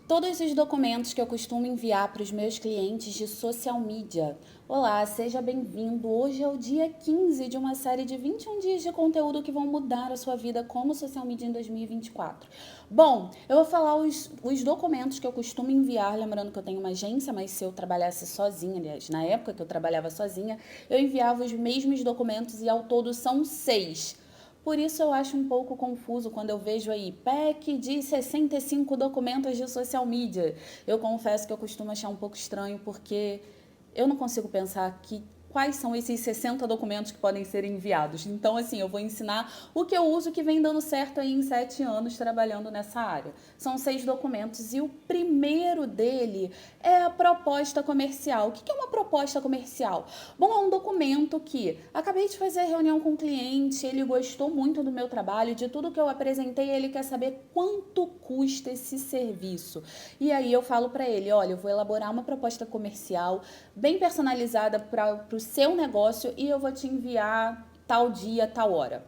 Todos os documentos que eu costumo enviar para os meus clientes de social media. Olá, seja bem-vindo. Hoje é o dia 15 de uma série de 21 dias de conteúdo que vão mudar a sua vida como social media em 2024. Bom, eu vou falar os documentos que eu costumo enviar, lembrando que eu tenho uma agência, mas se eu trabalhasse sozinha, aliás, na época que eu trabalhava sozinha, eu enviava os mesmos documentos e ao todo são 6. Por isso eu acho um pouco confuso quando eu vejo aí PEC de 65 documentos de social media. Eu confesso que eu costumo achar um pouco estranho porque eu não consigo pensar quais são esses 60 documentos que podem ser enviados. Então, assim, eu vou ensinar o que eu uso que vem dando certo aí em 7 anos trabalhando nessa área. São 6 documentos e o primeiro dele é a proposta comercial. O que é uma proposta comercial? Bom, é um documento que acabei de fazer reunião com o cliente, ele gostou muito do meu trabalho, de tudo que eu apresentei, ele quer saber quanto custa esse serviço. E aí eu falo para ele, olha, eu vou elaborar uma proposta comercial bem personalizada para o seu negócio e eu vou te enviar tal dia, tal hora.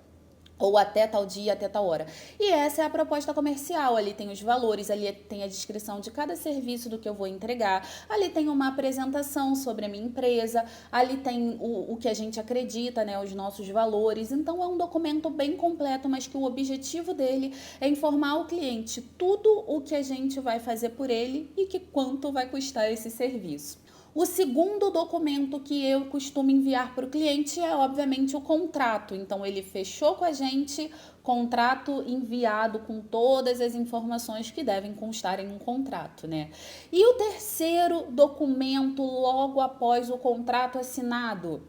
Ou até tal dia, até tal hora. E essa é a proposta comercial. Ali tem os valores, ali tem a descrição de cada serviço do que eu vou entregar. Ali tem uma apresentação sobre a minha empresa. Ali tem o que a gente acredita, né? Os nossos valores. Então é um documento bem completo, mas que o objetivo dele é informar o cliente tudo o que a gente vai fazer por ele e que quanto vai custar esse serviço. O segundo documento que eu costumo enviar para o cliente é, obviamente, o contrato. Então, ele fechou com a gente, contrato enviado com todas as informações que devem constar em um contrato, né? E o terceiro documento, logo após o contrato assinado?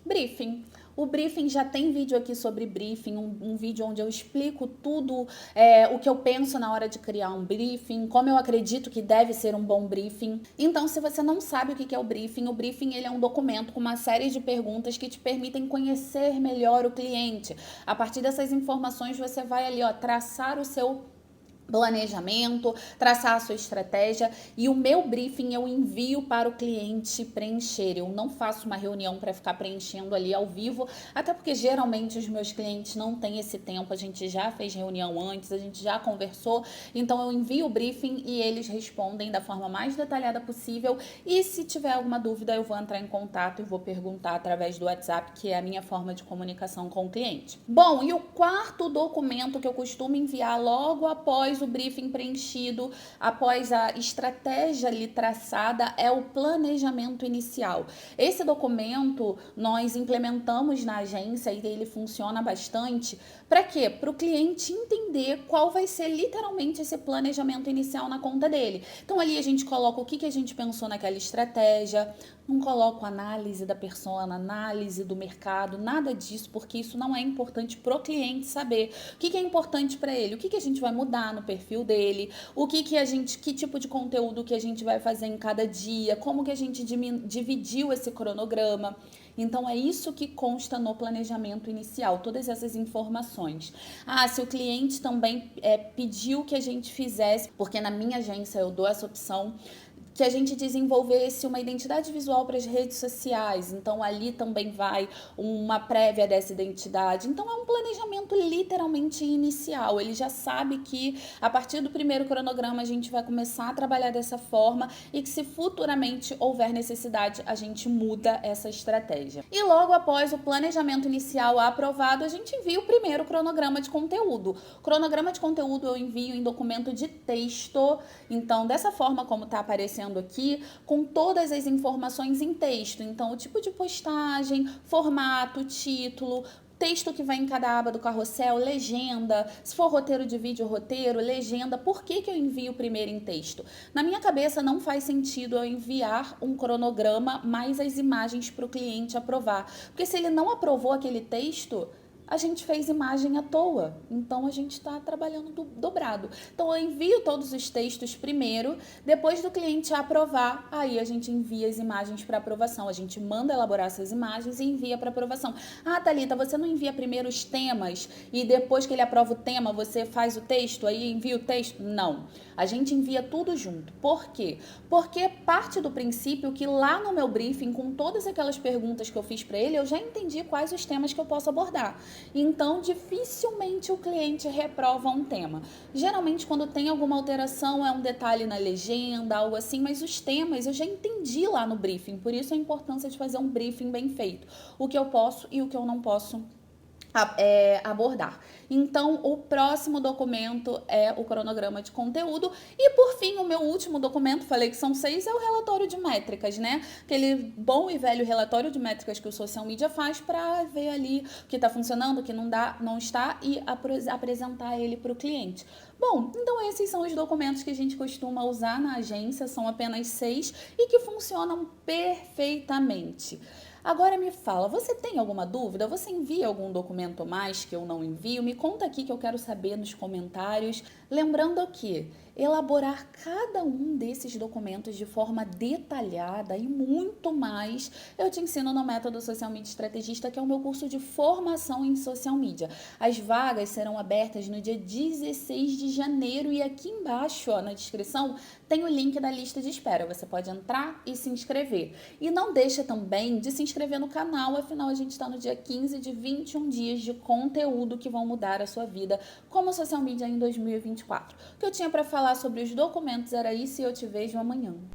Briefing. O briefing já tem vídeo aqui sobre briefing, um vídeo onde eu explico tudo o que eu penso na hora de criar um briefing, como eu acredito que deve ser um bom briefing. Então, se você não sabe o que é o briefing ele é um documento com uma série de perguntas que te permitem conhecer melhor o cliente. A partir dessas informações, você vai ali, ó, traçar o seu planejamento, traçar a sua estratégia e o meu briefing eu envio para o cliente preencher. Eu não faço uma reunião para ficar preenchendo ali ao vivo, até porque geralmente os meus clientes não têm esse tempo, a gente já fez reunião antes, a gente já conversou, então eu envio o briefing e eles respondem da forma mais detalhada possível e se tiver alguma dúvida eu vou entrar em contato e vou perguntar através do WhatsApp, que é a minha forma de comunicação com o cliente. Bom, e o quarto documento que eu costumo enviar logo após o briefing preenchido, após a estratégia ali traçada, é o planejamento inicial. Esse documento nós implementamos na agência e ele funciona bastante. Para quê? Para o cliente entender qual vai ser literalmente esse planejamento inicial na conta dele. Então ali a gente coloca o que a gente pensou naquela estratégia, não coloco análise da persona, análise do mercado, nada disso, porque isso não é importante pro cliente saber. O que é importante para ele? O que a gente vai mudar no perfil dele? Que tipo de conteúdo que a gente vai fazer em cada dia? Como que a gente dividiu esse cronograma? Então, é isso que consta no planejamento inicial, todas essas informações. Se o cliente também pediu que a gente fizesse, porque na minha agência eu dou essa opção, que a gente desenvolvesse uma identidade visual para as redes sociais. Então, ali também vai uma prévia dessa identidade. Então, é um planejamento literalmente inicial. Ele já sabe que, a partir do primeiro cronograma, a gente vai começar a trabalhar dessa forma e que, se futuramente houver necessidade, a gente muda essa estratégia. E logo após o planejamento inicial aprovado, a gente envia o primeiro cronograma de conteúdo. O cronograma de conteúdo eu envio em documento de texto. Então, dessa forma como está aparecendo aqui, com todas as informações em texto. Então, o tipo de postagem, formato, título, texto que vai em cada aba do carrossel, legenda, se for roteiro de vídeo, roteiro, legenda. Por que eu envio primeiro em texto? Na minha cabeça não faz sentido eu enviar um cronograma mais as imagens para o cliente aprovar. Porque se ele não aprovou aquele texto, a gente fez imagem à toa, então a gente está trabalhando dobrado. Então eu envio todos os textos primeiro, depois do cliente aprovar, aí a gente envia as imagens para aprovação. A gente manda elaborar essas imagens e envia para aprovação. Thalita, você não envia primeiro os temas e depois que ele aprova o tema, você faz o texto, aí envia o texto? Não. A gente envia tudo junto. Por quê? Porque parte do princípio que lá no meu briefing, com todas aquelas perguntas que eu fiz para ele, eu já entendi quais os temas que eu posso abordar. Então, dificilmente o cliente reprova um tema. Geralmente, quando tem alguma alteração, é um detalhe na legenda, algo assim, mas os temas eu já entendi lá no briefing, por isso a importância de fazer um briefing bem feito. O que eu posso e o que eu não posso abordar. Então, o próximo documento é o cronograma de conteúdo. E, por fim, o meu último documento, falei que são 6, é o relatório de métricas, né? Aquele bom e velho relatório de métricas que o social media faz para ver ali o que está funcionando, o que não está e apresentar ele para o cliente. Bom, então esses são os documentos que a gente costuma usar na agência, são apenas 6 e que funcionam perfeitamente. Agora me fala, você tem alguma dúvida? Você envia algum documento mais que eu não envio? Me conta aqui que eu quero saber nos comentários. Lembrando que elaborar cada um desses documentos de forma detalhada e muito mais, eu te ensino no Método Social Media Estrategista, que é o meu curso de formação em social media. As vagas serão abertas no dia 16 de janeiro e aqui embaixo, ó, na descrição, tem o link da lista de espera. Você pode entrar e se inscrever. E não deixa também de se inscrever no canal, afinal a gente está no dia 15 de 21 dias de conteúdo que vão mudar a sua vida como social media em 2024. O que eu tinha para falar sobre os documentos era isso e eu te vejo amanhã.